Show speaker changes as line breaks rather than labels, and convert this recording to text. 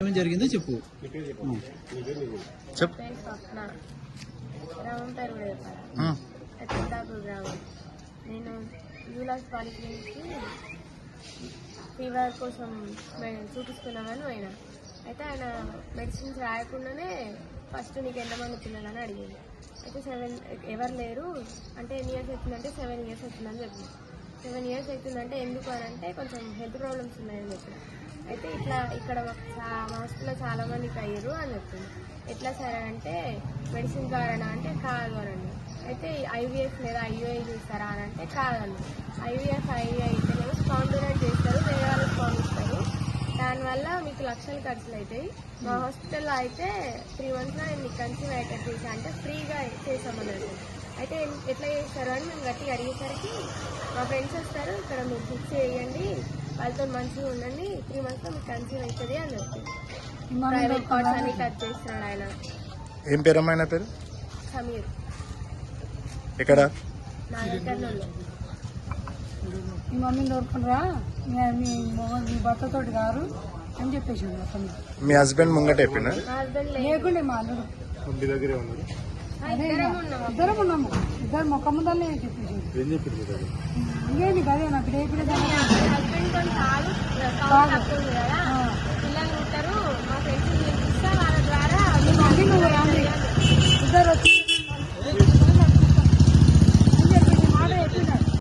ఏం జరిగిందో చెప్పు.
చెప్పు. నేను యూలాస్ పాలిక్లినిక్కి ఫీవర్ కోసం చూపిస్తున్నామని పోయినా. అయితే ఆయన మెడిసిన్స్ రాయకుండానే ఫస్ట్ నీకు ఎంతమంది పిల్లలని అడిగింది. అయితే 7 ఎవరు లేరు అంటే ఎన్ని ఇయర్స్ అవుతుందంటే 7 ఇయర్స్ అవుతుందని చెప్పింది. 7 ఇయర్స్ అవుతుందంటే ఎందుకు అని అంటే కొంచెం హెల్త్ ప్రాబ్లమ్స్ ఉన్నాయని చెప్పిన. అయితే ఇట్లా ఇక్కడ మా హాస్పిటల్లో చాలా మందికి అయ్యారు అని చెప్పింది. ఎట్లా సరే అంటే మెడిసిన్ ద్వారానా అంటే కాదు అనండి. అయితే ఐవీఎఫ్ లేదా ఐయుఐ చేస్తారా అని అంటే కాదండి. ఐవీఎఫ్ ఐయుఐ అయితేనేమో స్పాన్ డొనేట్ చేస్తారు, వేరే వాళ్ళు స్పాన్ ఇస్తారు. దానివల్ల మీకు లక్షలు ఖర్చులు అవుతాయి. మా హాస్పిటల్లో అయితే 3 monthsలో నేను కన్సీవ్ అయ్యేటట్టు చేసా అంటే ఫ్రీగా చేసామన్నట్టు. అయితే ఎట్లా చేస్తారు అని మేము గట్టిగా అడిగేసరికి మా ఫ్రెండ్స్ వస్తారు, ఇక్కడ మీరు ఫిక్స్ చేయండి, వాళ్ళతో మంచిగా ఉండండి, 3 monthsలో మీకు కన్సీవ్ అవుతుంది అని చెప్పి ప్రైవేట్ కార్డ్స్ అన్ని టచ్ చేస్తున్నాడు ఆయన.
ఏం పేరు అమ్మాయి పేరు?
సమీర్.
ఎక్కడ?
నా దగ్గరలో.
మీ మమ్మీని దొరుకుతుండ్రా, మీ భర్తతోటి గారు అని చెప్పేసి
మీ హస్బెండ్ ముంగట చెప్పిండా?
మా హస్బెండ్
లేకుండే మా అల్లుడు ఇద్దరం ఉన్నాము, ఇద్దరు మొక్క ముందరనే చెప్పేసి ఇంకేంటి కదే నాకు రేపు
హస్బెండ్ కొంచెం కాలు తక్కువ ఉంది కదా,